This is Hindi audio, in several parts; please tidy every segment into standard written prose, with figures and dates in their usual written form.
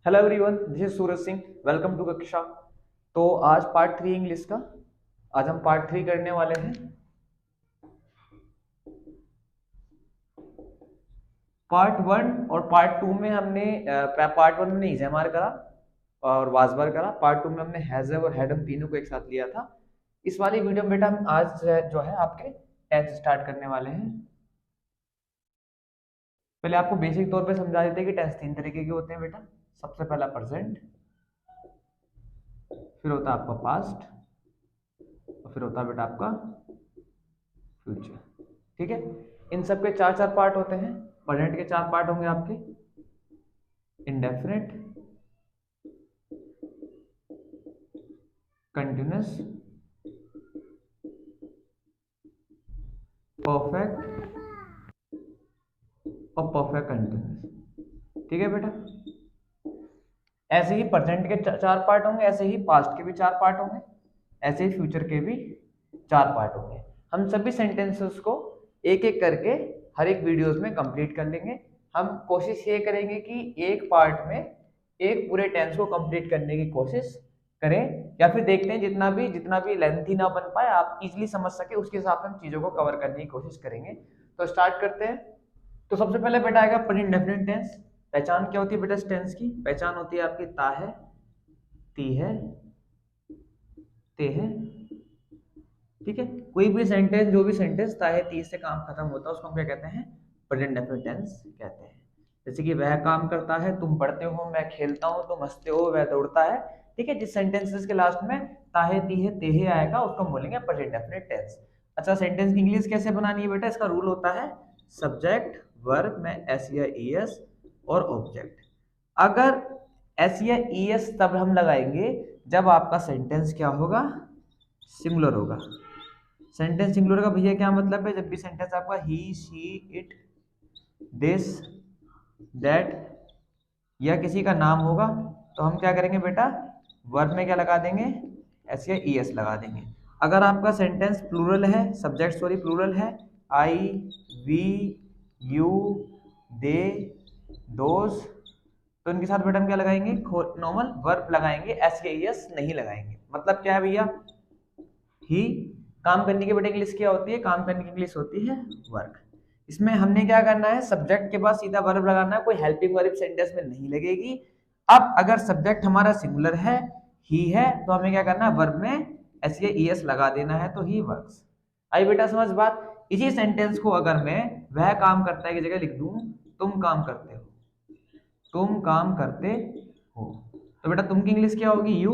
Hello everyone, this is Suraj Singh. Welcome to Kaksha. तो आज पार्ट 3 इंग्लिश का। आज हम पार्ट 3 करने वाले हैं। पार्ट 1 और पार्ट 2 में हमने पार्ट 1 में हमने इज़ेमार करा और वाजबार करा। पार्ट 2 में हमने हैज़व और हैडम तीनों को एक साथ लिया था। इस वाली वीडियो में बेटा हम आज जो है आपके टेंस स्टार्ट करने वाले हैं। पहले आपको बेसिक तौर पे समझा देते हैं कि टेंस 3 तरीके के होते हैं बेटा। सबसे पहला प्रेजेंट, फिर होता है आपका पास्ट और फिर होता है बेटा आपका फ्यूचर। ठीक है, इन सब के चार चार पार्ट होते हैं। प्रेजेंट के 4 पार्ट होंगे आपके, इंडेफिनिट, कंटिन्यूअस, परफेक्ट और परफेक्ट कंटिन्यूअस। ठीक है बेटा, ऐसे ही प्रेजेंट के 4 पार्ट होंगे, ऐसे ही पास्ट के भी 4 पार्ट होंगे, ऐसे ही फ्यूचर के भी 4 पार्ट होंगे। हम सभी सेंटेंसेस को एक एक करके हर एक वीडियोस में कंप्लीट कर लेंगे। हम कोशिश ये करेंगे कि एक पार्ट में एक पूरे टेंस को कंप्लीट करने की कोशिश करें, या फिर देखते हैं जितना भी लेंथी ना बन पाए, आप इजीली समझ सके, उसके हिसाब से हम चीजों को कवर करने की कोशिश करेंगे। तो स्टार्ट करते हैं। तो सबसे पहले बेटा आएगा प्रेजेंट डेफिनिट टेंस। पहचान क्या होती है बेटा? इस टेंस की पहचान होती है आपकी ता है, ती है, ते है। ठीक है, कोई भी सेंटेंस, जो भी सेंटेंस ता है ती से काम खत्म होता है उसको हम क्या कहते हैं? प्रेजेंट डेफिनिट टेंस कहते हैं। जैसे कि वह काम करता है, तुम पढ़ते हो, मैं खेलता हूँ, तुम हंसते हो, वह दौड़ता है। ठीक है, जिस सेंटेंसेस के लास्ट में ता है, ती है, ते है आएगा उसको हम बोलेंगे प्रेजेंट डेफिनिट टेंस। अच्छा, सेंटेंस की इंग्लिश कैसे बनानी है बेटा? इसका रूल होता है सब्जेक्ट वर्ब में एस या ईएस और ऑब्जेक्ट। अगर एस या ईएस तब हम लगाएंगे जब आपका सेंटेंस क्या होगा? सिंगुलर होगा। सेंटेंस सिंगुलर का भैया क्या मतलब है? जब भी सेंटेंस आपका ही, शी, इट, दिस, दैट या किसी का नाम होगा तो हम क्या करेंगे बेटा? वर्ब में क्या लगा देंगे? एस या ईएस लगा देंगे। अगर आपका सेंटेंस प्लूरल है, सब्जेक्ट प्लूरल है, आई, वी, यू, दे, दोज, तो इनके साथ बेटा हम क्या लगाएंगे? नॉर्मल वर्ब लगाएंगे, एस या ईएस नहीं लगाएंगे। मतलब क्या है भैया? ही काम करने की बेटा इंग्लिश क्या होती है? काम करने की इंग्लिश होती है वर्क। इसमें हमने क्या करना है? सब्जेक्ट के बाद सीधा वर्ब लगाना है, कोई हेल्पिंग वर्ब सेंटेंस में नहीं लगेगी। अब अगर सब्जेक्ट हमारा सिंगुलर है, ही है, तो हमें क्या करना है? वर्ब में एस या ईएस लगा देना है, तो ही वर्क्स। आई बेटा समझ बात? इसी सेंटेंस को अगर मैं वह काम करता है की जगह लिख दूं, तुम काम करते हो, तुम काम करते हो, तो बेटा तुम की इंग्लिश क्या होगी? यू।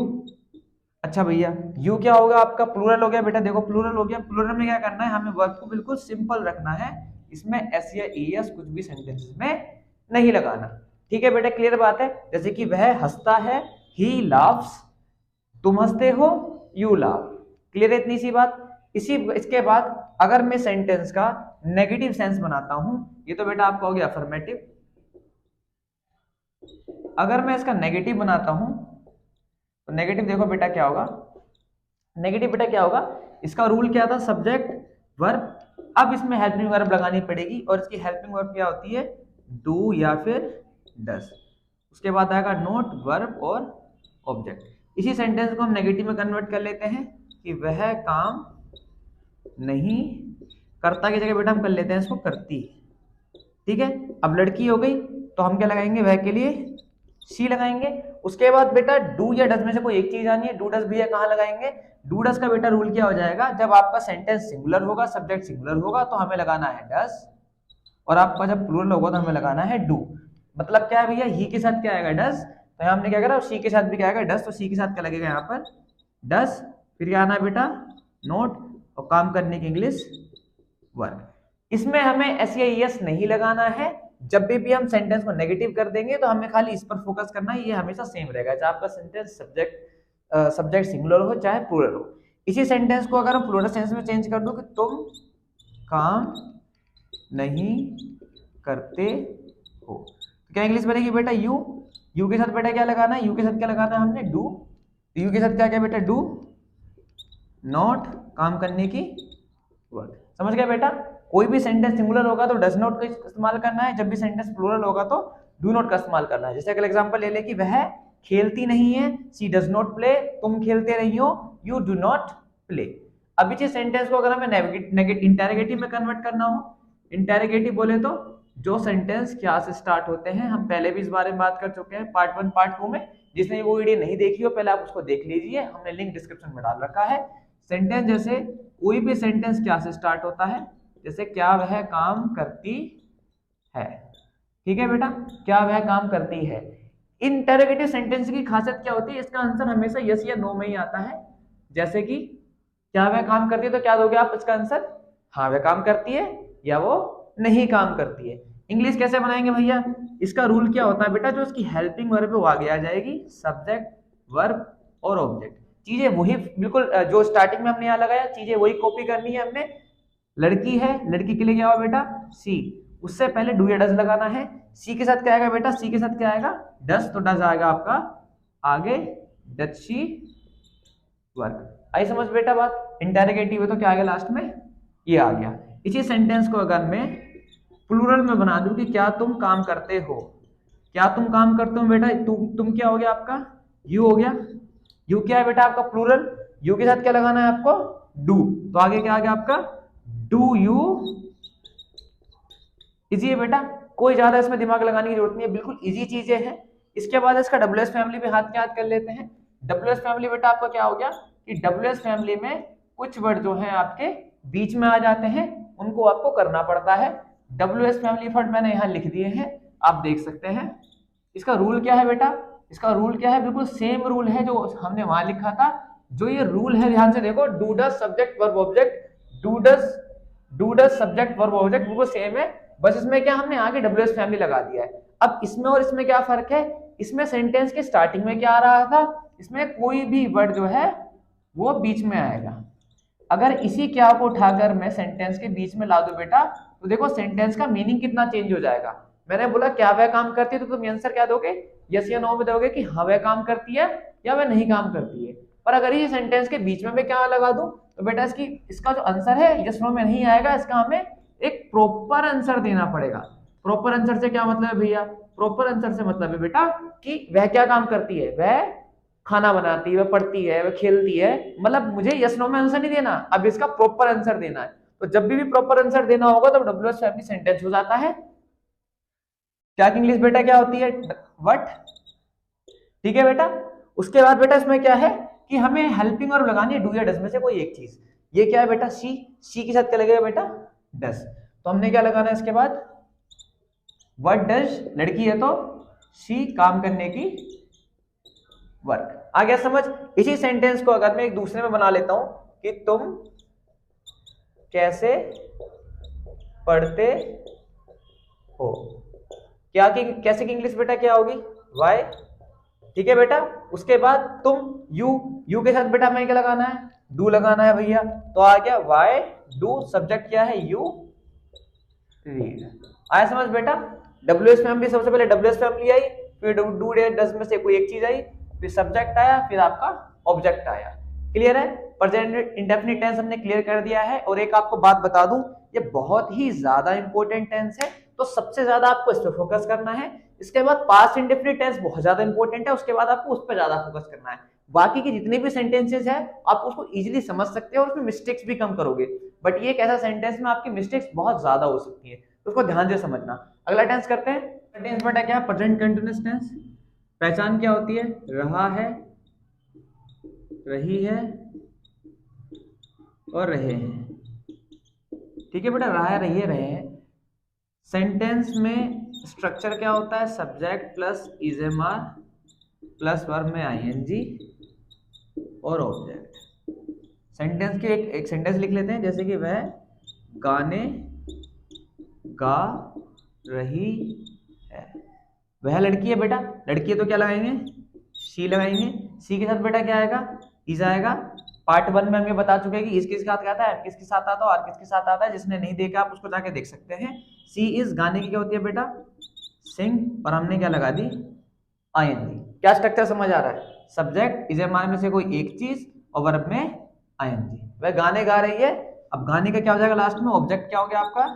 अच्छा भैया, यू क्या होगा आपका? प्लूरल हो गया बेटा। देखो प्लूरल हो गया, प्लूरल में क्या करना है? हमें वर्ब को बिल्कुल सिंपल रखना है, इसमें एस या ईएस कुछ भी सेंटेंसेस में नहीं लगाना। ठीक है बेटा, क्लियर बात है? जैसे कि वह हंसता है, ही लाफ्स, तुम हंसते हो, यू लाफ। क्लियर है इतनी सी बात? इसके बाद अगर मैं सेंटेंस का नेगेटिव सेंस बनाता हूं, ये तो बेटा आपका हो गया अफर्मेटिव। अगर मैं इसका नेगेटिव बनाता हूं तो नेगेटिव देखो बेटा क्या होगा? नेगेटिव बेटा क्या होगा? इसका रूल क्या था? Subject verb. अब इसमें हेल्पिंग वर्ब लगानी पड़ेगी, और इसकी हेल्पिंग वर्ब क्या होती है? डू या फिर डस। उसके बाद आएगा नोट, वर्ब और ऑब्जेक्ट। इसी सेंटेंस को हम नेगेटिव में कन्वर्ट कर लेते हैं कि वह काम नहीं करता की जगह बेटा हम कर लेते हैं इसको करती। ठीक है, अब लड़की हो गई तो हम क्या लगाएंगे? वह के लिए सी लगाएंगे। उसके बाद बेटा डू या डस में से कोई एक चीज आनी है। डू डस भैया कहाँ लगाएंगे? डू डस का बेटा रूल क्या हो जाएगा? जब आपका सेंटेंस सिंगुलर होगा, सब्जेक्ट सिंगुलर होगा, तो हमें लगाना है डस, और आपका जब प्लूरल होगा तो हमें लगाना है डू। मतलब क्या है भैया? ही के साथ क्या आएगा? डस। तो यहाँ हमने क्या करा? सी के साथ भी क्या आएगा? डस। तो सी के साथ क्या लगेगा यहाँ पर? डस। फिर क्या आना है बेटा? नोट, और काम करने की इंग्लिश वर्क। इसमें हमें एस या ईएस नहीं लगाना है। जब भी हम सेंटेंस को नेगेटिव कर देंगे तो हमें खाली इस पर फोकस करना है, ये हमेशा सेम रहेगा, चाहे आपका सेंटेंस सब्जेक्ट सिंगुलर हो चाहे प्लूरल हो। इसी सेंटेंस को अगर हम प्लूरल सेंस में चेंज कर दो कि तुम काम नहीं करते हो, तो क्या इंग्लिश बनेगी बेटा? यू। यू के साथ बेटा क्या लगाना है? यू के साथ क्या लगाना है हमने? डू। यू के साथ क्या क्या बेटा? डू नॉट, काम करने की वर्क। समझ गया बेटा? कोई भी सेंटेंस सिंगुलर होगा तो डज नॉट का इस्तेमाल करना है, जब भी सेंटेंस प्लूरल होगा तो डू नॉट का इस्तेमाल करना है। जैसे अगर एग्जांपल ले ले कि वह खेलती नहीं है, शी डज नॉट प्ले, तुम खेलते नहीं हो, यू डू नॉट प्ले। अब इस सेंटेंस को अगर हमें इंटेरोगेटिव में कन्वर्ट करना हो, इंटेरोगेटिव बोले तो जो सेंटेंस क्या से स्टार्ट होते हैं, हम पहले भी इस बारे में बात कर चुके हैं पार्ट 1 पार्ट 2 में। जिसने वो वीडियो नहीं देखी हो पहले आप उसको देख लीजिए, हमने लिंक डिस्क्रिप्शन में डाल रखा है। सेंटेंस जैसे कोई भी सेंटेंस क्या से स्टार्ट होता है, जैसे क्या वह काम करती है, ठीक है बेटा, क्या वह काम करती है। इंटरोगेटिव सेंटेंस की खासियत क्या होती है, इसका आंसर हमेशा यस या नो में ही आता है। जैसे कि क्या वह काम करती है, तो क्या दोगे आप इसका आंसर, हाँ वह काम करती है या वो नहीं काम करती है। इंग्लिश कैसे बनाएंगे भैया, इसका रूल क्या होता है बेटा, जो इसकी हेल्पिंग वर्ब है वो आगे आ जाएगी, सब्जेक्ट वर्ब और ऑब्जेक्ट, चीजें वही बिल्कुल जो स्टार्टिंग में हमने यहाँ लगाया, चीजें वही कॉपी करनी है हमने। लड़की है, लड़की के लिए क्या हुआ बेटा सी, उससे पहले डू या डज लगाना है। सी के साथ क्या आएगा बेटा, सी के साथ क्या आएगा डज, तो डज आएगा आपका आगे डज शी वर्क। आई समझ बेटा बात। इंटेरोगेटिव है तो क्या आ गया लास्ट में, ये आ गया। इसी सेंटेंस को अगर मैं प्लूरल में बना दूं कि क्या तुम काम करते हो, क्या तुम काम करते हो बेटा, तुम क्या हो गया आपका यू हो गया। यू क्या है बेटा आपका प्लूरल, यू के साथ क्या लगाना है आपको डू, तो आगे क्या आ गया आपका डू यू। इजी है बेटा, कोई ज्यादा इसमें दिमाग लगाने की जरूरत नहीं है, बिल्कुल इजी चीजें हैं। इसके बाद इसका डब्ल्यूएस फैमिली भी हाथ के हाथ कर लेते हैं। डब्ल्यूएस फैमिली बेटा आपका क्या हो गया कि डब्ल्यूएस फैमिली में कुछ वर्ड जो है आपके बीच में आ जाते हैं, उनको आपको करना पड़ता है। डब्ल्यूएस फैमिली वर्ड मैंने यहाँ लिख दिए हैं, आप देख सकते हैं। इसका रूल क्या है बेटा, इसका रूल क्या है, बिल्कुल सेम रूल है जो हमने वहां लिखा था। जो ये रूल है ध्यान से देखो, do does subject verb object, do does subject verb object बिल्कुल सेम है, बस इसमें क्या हमने आगे डब्ल्यूएस फैमिली लगा दिया है। अब इसमें और इसमें क्या फर्क है, इसमें सेंटेंस के स्टार्टिंग में क्या आ रहा था, इसमें कोई भी वर्ड जो है वो बीच में आएगा। अगर इसी क्या को उठाकर मैं सेंटेंस के बीच में ला दूं बेटा, तो देखो सेंटेंस का मीनिंग कितना चेंज हो जाएगा। मैंने बोला क्या वह काम करती है, तो तुम आंसर क्या दोगे, यस या नो में दोगे कि हाँ वह काम करती है या वह नहीं काम करती है। पर अगर ये सेंटेंस के बीच में मैं क्या लगा दूं, तो बेटा इसका जो आंसर है यस नो में नहीं आएगा, इसका हमें एक प्रॉपर आंसर देना पड़ेगा। प्रॉपर आंसर से क्या मतलब है भैया, प्रॉपर आंसर से मतलब है बेटा कि वह क्या काम करती है, वह खाना बनाती है, वह पढ़ती है, वह खेलती है, मतलब मुझे यस नो में आंसर नहीं देना, अब इसका प्रॉपर आंसर देना है। तो जब भी प्रॉपर आंसर देना होगा तो डब्ल्यूएस फैमिली सेंटेंस हो जाता है। क्या की इंग्लिश बेटा क्या होती है, व्हाट, ठीक है बेटा। उसके बाद बेटा इसमें क्या है कि हमें हेल्पिंग वर्ब लगानी है डू या डज में से कोई एक चीज। ये क्या है बेटा सी के साथ क्या लगेगा बेटा डज, तो हमने क्या लगाना है इसके बाद व्हाट डज, लड़की है तो सी काम करने की वर्क। आ गया समझ। इसी सेंटेंस को अगर मैं एक दूसरे में बना लेता हूं कि तुम कैसे पढ़ते हो, क्या की कैसे की इंग्लिश बेटा क्या होगी वाई, ठीक है बेटा। उसके बाद तुम यू के साथ बेटा हमें क्या लगाना है डू लगाना है भैया, तो आ गया वाई डू, सब्जेक्ट क्या है यू रीड। आया समझ बेटा। डब्ल्यूएस फैमिली सबसे पहले डब्ल्यूएस फैमिली आई, फिर डू डज में से कोई एक चीज आई, फिर सब्जेक्ट आया, फिर आपका ऑब्जेक्ट आया। क्लियर है। प्रेजेंट इंडेफिनिट टेंस हमने क्लियर कर दिया है। और एक आपको बात बता दूं, ये बहुत ही ज्यादा इंपॉर्टेंट टेंस है, तो सबसे ज्यादा आपको इस पर फोकस करना है। इसके बाद पास्ट इंडेफिनिट टेंस बहुत ज्यादा इंपॉर्टेंट है, उसके बाद आपको उस पर ज्यादा फोकस करना है। बाकी के जितने भी सेंटेंसेस है आप उसको इजीली समझ सकते हो और उसमें मिस्टेक्स भी कम करोगे, बट ये एक ऐसा सेंटेंस में आपकी मिस्टेक्स बहुत ज्यादा हो सकती है, तो उसको ध्यान से समझना। अगला टेंस करते हैं। टेंस बेटा क्या है, प्रेजेंट कंटीन्यूअस टेंस। पहचान क्या होती है, रहा है, रही है और रहे हैं, ठीक है बेटा, रहा है, रही है, रहे हैं। सेंटेंस में स्ट्रक्चर क्या होता है, सब्जेक्ट प्लस इजएमआर प्लस वर्ब में आईएनजी और ऑब्जेक्ट। सेंटेंस के एक सेंटेंस लिख लेते हैं, जैसे कि वह गाने गा रही है। वह लड़की है बेटा, लड़की है तो क्या लगाएंगे सी लगाएंगे। सी के साथ बेटा क्या आएगा इज आएगा। पार्ट 1 में हम ये बता चुके हैं कि इस किसके साथ आता है, किसके साथ आता है और किसके साथ आता है। जिसने नहीं देखा आप उसको जाके देख सकते हैं। सी इज गाने की क्या होती है बेटा सिंग, और हमने क्या लगा दी आईएनजी। क्या स्ट्रक्चर समझ आ रहा है, सब्जेक्ट इजएमआर में से कोई एक चीज और वर्ब में आईएनजी। वह गाने गा रही है, अब गाने का क्या हो जाएगा लास्ट में, ऑब्जेक्ट क्या हो गया आपका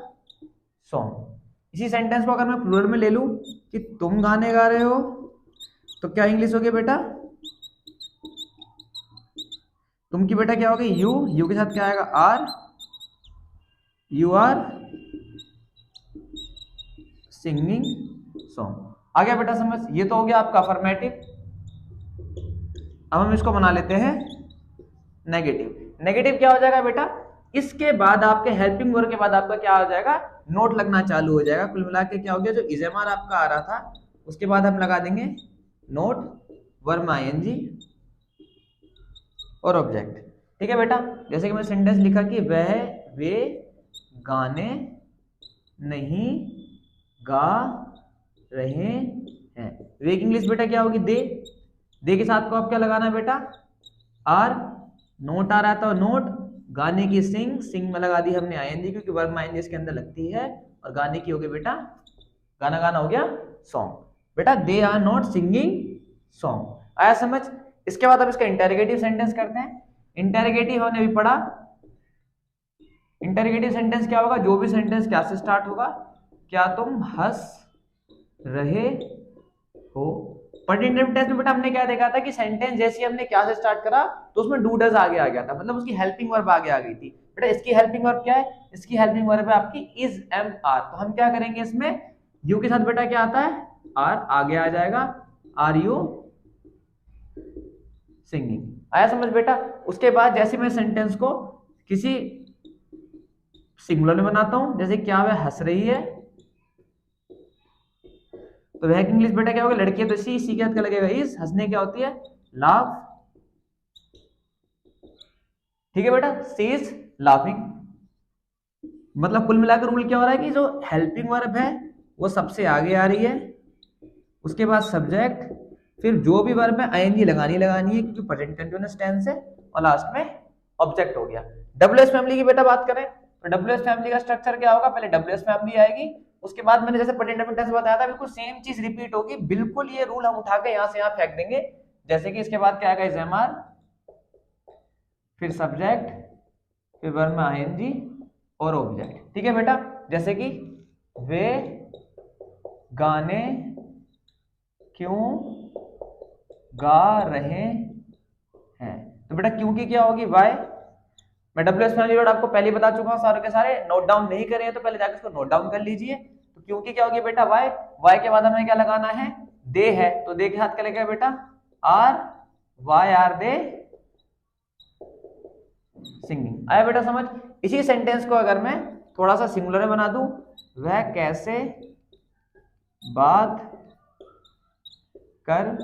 सॉन्ग। इसी सेंटेंस को अगर मैं प्लूरल में ले लूं कि तुम गाने गा रहे हो, तो क्या इंग्लिश होगी बेटा? तुम की बेटा क्या होगी? यू के साथ क्या आएगा? Are, you are singing song. आ गया बेटा समझ? ये तो हो गया आपका अफर्मेटिव। अब हम इसको बना लेते हैं नेगेटिव। नेगेटिव क्या हो जाएगा बेटा? इसके बाद आपके हेल्पिंग वर्ब के बाद आपका क्या हो जाएगा? नोट लगना चालू हो जाएगा। कुल मिला के क्या हो गया? जो इजेमार आपका आ रहा था उसके बाद हम लगा देंगे नोट, वर्ब आईएनजी और ऑब्जेक्ट। ठीक है बेटा? जैसे कि मैं सेंटेंस लिखा कि वह वे गाने नहीं गा रहे हैं। वे की इंग्लिश बेटा क्या होगी? दे के साथ को आप क्या लगाना है बेटा? आर। नोट आ रहा था नोट, गाने की सिंग में लगा दी हमने आईएनजी, क्योंकि वर्ब आईएनजी इसके अंदर लगती है। और गाने की हो गई बेटा, गाना हो गया सॉन्ग। बेटा they are not singing song. आया समझ? इसके बाद अब इसका इंटेरोगेटिव सेंटेंस करते हैं। इंटेरोगेटिव हमने अभी पढ़ा। इंटेरोगेटिव सेंटेंस क्या होगा? जो भी सेंटेंस क्या से स्टार्ट होगा? क्या तुम हंस रहे हो? पर्टिनेटिव टेंस में बेटा हमने क्या देखा था कि सेंटेंस जैसे हमने क्या से स्टार्ट करा तो उसमें डू डज आगे आ गया था, मतलब उसकी हेल्पिंग वर्ब आगे आ गई थी। बेटा इसकी हेल्पिंग वर्ब क्या है? इसकी हेल्पिंग वर्ब है आपकी इज, एम, आर। तो हम क्या करेंगे इसमें? यू के साथ बेटा क्या आता है? आर आगे आ जाएगा। Are you singing. आया समझ बेटा? उसके बाद जैसे मैं सेंटेंस को किसी सिंगुलर में बनाता हूं, जैसे क्या वह हंस रही है, तो वह की इंग्लिश बेटा क्या होगा? लड़की है तो सी के साथ क्या लगेगा? इज। हंसने क्या होती है? लाफ। ठीक है बेटा? सी इज लाफिंग। मतलब कुल मिलाकर रूल क्या हो रहा है कि जो हेल्पिंग वर्ब है वो सबसे आगे आ रही है, उसके बाद सब्जेक्ट, फिर जो भी वर्ब है आईएनजी लगानी है क्योंकि प्रेजेंट कंटीन्यूअस टेंस है, और लास्ट में ऑब्जेक्ट हो गया। डब्ल्यूएस फैमिली की बेटा बात करें तो डब्ल्यूएस फैमिली का स्ट्रक्चर क्या होगा? पहले डब्ल्यूएस फैमिली आएगी, उसके बाद मैंने जैसे प्रेजेंट टेंस बताया था बिल्कुल सेम चीज रिपीट होगी। बिल्कुल ये रूल हम उठा के यहां से यहां फेंक देंगे। जैसे कि इसके बाद क्या आएगा? इजेमार, फिर सब्जेक्ट, फिर वर्ब में आईएनजी और ऑब्जेक्ट। ठीक है बेटा? जैसे कि वे गाने क्यों गा रहे हैं, तो बेटा क्यों की क्या होगी? वाई। मैं डब्ल्यूएस फैमिली वर्ड आपको पहले बता चुका हूं, सारे के सारे नोट डाउन नहीं करे हैं तो पहले जाकर इसको नोट डाउन कर लीजिए। तो क्यों की क्या होगी बेटा? वाई। वाई के बाद हमें क्या लगाना है? दे है, तो दे के साथ क्या लगेगा बेटा? Are. Why are they singing. आया बेटा समझ? इसी सेंटेंस को अगर मैं थोड़ा सा सिंगुलर में बना दूं, वह कैसे बात कर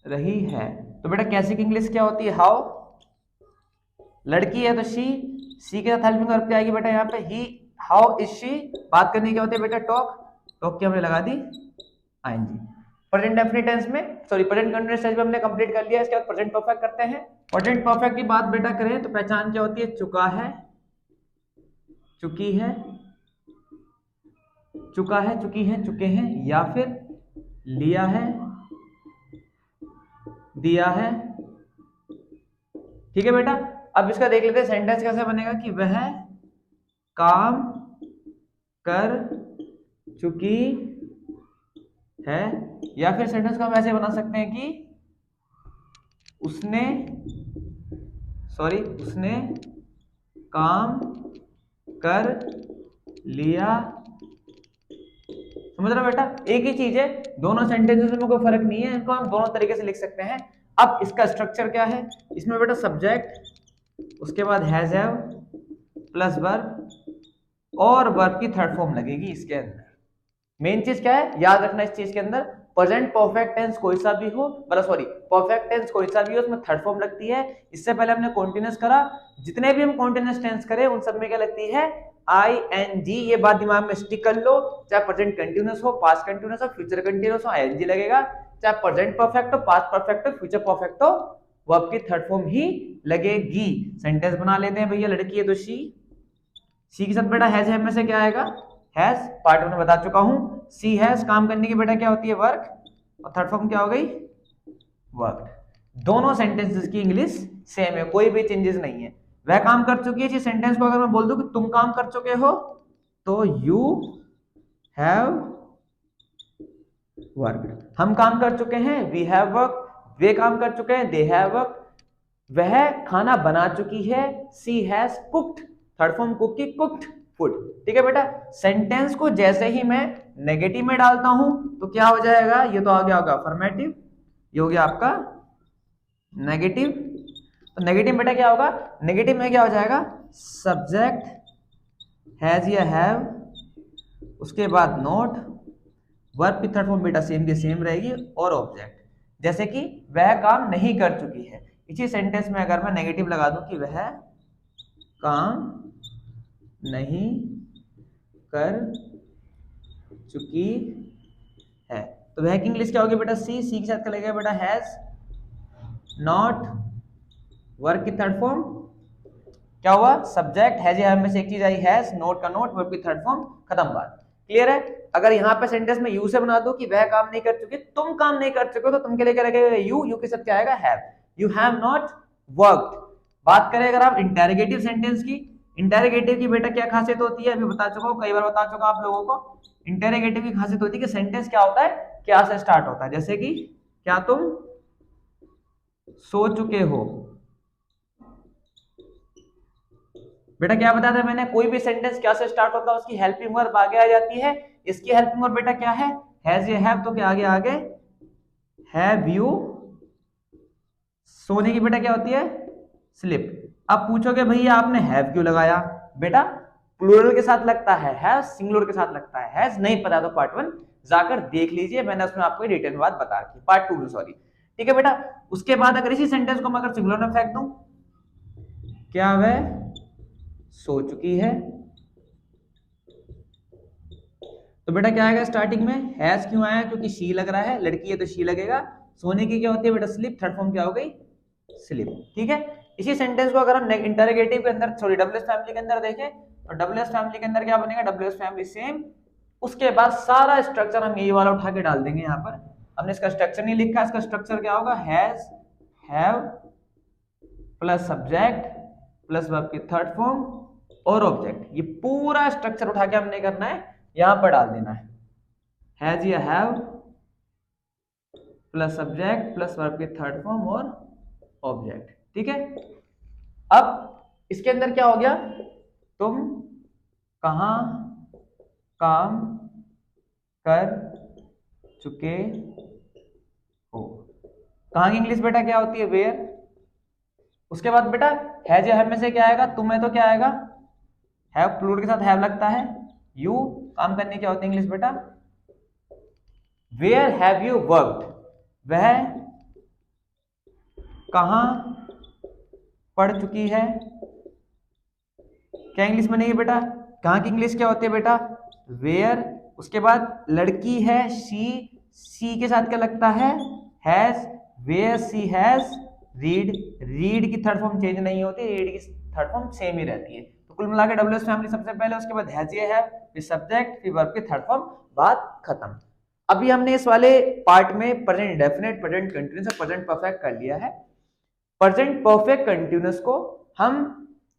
रही है, तो बेटा कैसे की इंग्लिश क्या होती है? हाउ। लड़की है तो सी के साथ हेल्पिंग वर्ब क्या आएगी बेटा? यहाँ पे ही। How is she. बात करनी क्या होती है बेटा? टॉक। टॉक की हमने लगा दी आईएनजी। प्रेजेंट डेफिनिट टेंस में, सॉरी प्रेजेंट कंटीन्यूअस टेंस में हमने कंप्लीट कर लिया। इसके बाद प्रेजेंट परफेक्ट करते हैं। प्रेजेंट परफेक्ट की बात बेटा करें तो पहचान क्या होती है? चुका है, चुकी है, चुका है, चुकी है, चुके हैं, या फिर लिया है, दिया है। ठीक है बेटा? अब इसका देख लेते हैं सेंटेंस कैसे बनेगा कि वह काम कर चुकी है, या फिर सेंटेंस को हम ऐसे बना सकते हैं कि उसने काम कर लिया। समझ रहे हो बेटा? एक ही चीज है, दोनों सेंटेंसेस में कोई फर्क नहीं है, इनको हम दोनों तरीके से लिख सकते हैं। अब इसका स्ट्रक्चर क्या है? इसमें बेटा सब्जेक्ट, उसके बाद हैज हैव प्लस वर्ब, और वर्ब की थर्ड फॉर्म लगेगी इसके अंदर। मेन चीज क्या है याद रखना इस चीज के अंदर? प्रेजेंट परफेक्ट टेंस कोई सा भी हो, मतलब सॉरी परफेक्ट टेंस कोई सा भी हो, उसमें थर्ड फॉर्म लगती है। इससे पहले हमने कॉन्टिन्यूअस करा, जितने भी हम कॉन्टिन्यूअस टेंस करें उन सब में क्या लगती है? आईएनजी। ये बात दिमाग में स्टिक कर लो, चाहे प्रेजेंट कंटिन्यूअस हो, पास्ट कंटिन्यूअस हो, फ्यूचर कंटिन्यूअस हो, आईएनजी लगेगा। चाहे प्रेजेंट परफेक्ट हो, पास्ट परफेक्ट हो, फ्यूचर परफेक्ट हो, वर्ब की थर्ड फॉर्म ही लगेगी। सेंटेंस बना लेते हैं भैया। लड़की है तो सी के साथ बेटा हैज है में से क्या आएगा? हैज। पार्ट में बता चुका हूं, सी हैज काम करने की बेटा क्या होती है? वर्क। और थर्ड फॉर्म क्या हो गई? वर्क। दोनों सेंटेंसेस की इंग्लिश सेम है, कोई भी चेंजेस नहीं है। वह काम कर चुकी है, इसी सेंटेंस को अगर मैं बोल दूं कि तुम काम कर चुके हो, तो यू हैव वर्क, हम काम कर चुके हैं, वी हैव वर्क, वे काम कर चुके हैं, दे हैव वर्क, वह खाना बना चुकी है, she has cooked, third form cook की कुक्ड फूड। ठीक है बेटा, सेंटेंस को जैसे ही मैं नेगेटिव में डालता हूं तो क्या हो जाएगा, ये तो आ गया होगा अफर्मेटिव, ये हो गया आपका नेगेटिव। तो नेगेटिव बेटा क्या होगा, नेगेटिव में क्या हो जाएगा, सब्जेक्ट हैज या हैव, उसके बाद नोट, वर्ब की थर्ड फॉर्म बेटा सेम की सेम रहेगी, और ऑब्जेक्ट, जैसे कि वह काम नहीं कर चुकी है। इसी सेंटेंस में अगर मैं नेगेटिव लगा दूं कि वह काम नहीं कर चुकी है, तो वह की इंग्लिश क्या होगी बेटा, सी, सी के साथ क्या लगेगा बेटा, हैज नॉट, वर्ब की थर्ड फॉर्म क्या हुआ, सब्जेक्ट, हैज या हैव में से एक चीज आई, हैज, नोट का नोट, वर्ब की थर्ड फॉर्म, खत्म बात। क्लियर है। अगर यहाँ पे सेंटेंस में यू से बना दो कि वह काम नहीं कर चुकी, तुम काम नहीं कर चुके, तो तुम के लिए क्या लगेगा, यू, यू के साथ क्या आएगा, have, you have not worked. बात करें अगर आप इंटेरोगेटिव सेंटेंस की, इंटेरोगेटिव की बेटा क्या खासियत होती है, अभी बता चुका हूं, कई बार बता चुका आप लोगों को। इंटेरोगेटिव की खासियत होती है कि सेंटेंस क्या होता है, क्या से स्टार्ट होता है, जैसे कि क्या तुम सो चुके हो। बेटा क्या बताया था मैंने, कोई भी सेंटेंस क्या से स्टार्ट होता है उसकी हेल्पिंग वर्ब आगे आ जाती है। इसकी हेल्पिंग वर्ब बेटा क्या है, हैज या हैव, तो क्या आगे आगे हैव यू, सोने की बेटा क्या होती है, स्लिप। अब पूछोगे भैया आपने हैव क्यों लगाया, बेटा प्लूरल के साथ लगता है, हैव सिंगुलर के साथ लगता है, हैज नहीं पता तो पार्ट 1 जाकर देख लीजिए, मैंने उसमें आपको डिटेल में बात बता रखी, पार्ट 2 में सॉरी। ठीक है बेटा, उसके बाद अगर इसी सेंटेंस को मैं अगर सिंगुलर में फेंक दूं, क्या वह सो चुकी है, तो बेटा क्या आएगा स्टार्टिंग में, हैज क्यों आया, क्योंकि शी लग रहा है, लड़की है तो शी लगेगा। सोने की क्या होती है बेटा, स्लिप, थर्ड फॉर्म क्या हो गई, स्लिप। ठीक है, इसी सेंटेंस को अगर हम इंटरोगेटिव के अंदर, सॉरी डब्ल्यूएस फैमिली के अंदर देखें, तो डब्ल्यूएस फैमिली के अंदर क्या बनेगा, डब्ल्यूएस फैमिली सेम, उसके बाद सारा स्ट्रक्चर हम यही वाला उठा के डाल देंगे। यहाँ पर हमने इसका स्ट्रक्चर नहीं लिखा, इसका स्ट्रक्चर क्या होगा, has, have plus subject plus verb की थर्ड फॉर्म और ऑब्जेक्ट, ये पूरा स्ट्रक्चर उठा के हमने करना है, यहां पर डाल देना है, हैज या have plus subject plus verb की थर्ड फॉर्म और ऑब्जेक्ट। ठीक है, अब इसके अंदर क्या हो गया, तुम कहां काम कर चुके हो, कहां की इंग्लिश बेटा क्या होती है, वेयर। उसके बाद बेटा हैज या हैव में से क्या आएगा, तुम्हें तो क्या आएगा, हैव, प्लूरल के साथ हैव लगता है, यू, काम करने क्या होती है इंग्लिश बेटा, वेयर हैव यू वर्कड, वह कहां पढ़ चुकी है, क्या इंग्लिश बनेगी बेटा, कहां की इंग्लिश क्या होती है बेटा, वेयर। उसके बाद लड़की है शी, सी के साथ क्या लगता है, has, where she has read, read की थर्ड फॉर्म चेंज नहीं होती, रीड की थर्ड फॉर्म सेम ही रहती है। तो कुल मिलाकर डब्ल्यूएस फैमिली सबसे पहले, उसके बाद हैज ये है, फिर सब्जेक्ट, फिर वर्ब की थर्ड फॉर्म, बात खत्म। अभी हमने इस वाले पार्ट में प्रेजेंट इंडेफिनिट, प्रेजेंट कंटीन्यूअस और प्रेजेंट परफेक्ट कर लिया है। प्रेजेंट परफेक्ट कंटीन्यूअस को हम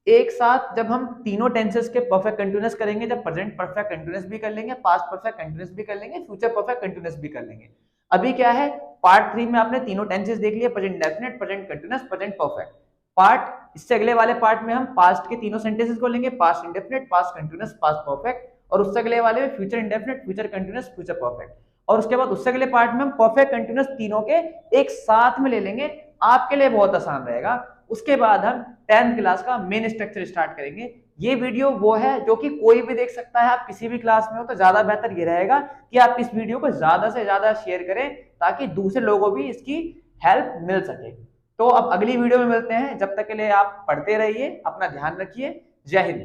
एक साथ जब हम तीनों टेंसेस के परफेक्ट कंटीन्यूअस करेंगे, जब प्रेजेंट परफेक्ट कंटीन्यूअस भी कर लेंगे, पास्ट परफेक्ट कंटीन्यूअस भी कर लेंगे, फ्यूचर परफेक्ट कंटीन्यूअस भी कर लेंगे। अभी क्या है, पार्ट 3 में आपने तीनों टेंसेस देख लिए, present indefinite, present continuous, present perfect. Part इससे अगले वाले पार्ट में हम पास्ट के तीनों सेंटेंसेस को लेंगे, past indefinite, past continuous, past perfect, और उससे अगले वाले में future indefinite, future continuous, future perfect, और उसके बाद उससे अगले पार्ट में हम परफेक्ट कंटीन्यूअस तीनों के एक साथ में ले लेंगे, आपके लिए बहुत आसान रहेगा। उसके बाद हम 10th क्लास का मेन स्ट्रक्चर स्टार्ट करेंगे। ये वीडियो वो है जो कि कोई भी देख सकता है, आप किसी भी क्लास में हो, तो ज्यादा बेहतर ये रहेगा कि आप इस वीडियो को ज्यादा से ज्यादा शेयर करें ताकि दूसरे लोगों को भी इसकी हेल्प मिल सके। तो अब अगली वीडियो में मिलते हैं, जब तक के लिए आप पढ़ते रहिए, अपना ध्यान रखिए, जय हिंद।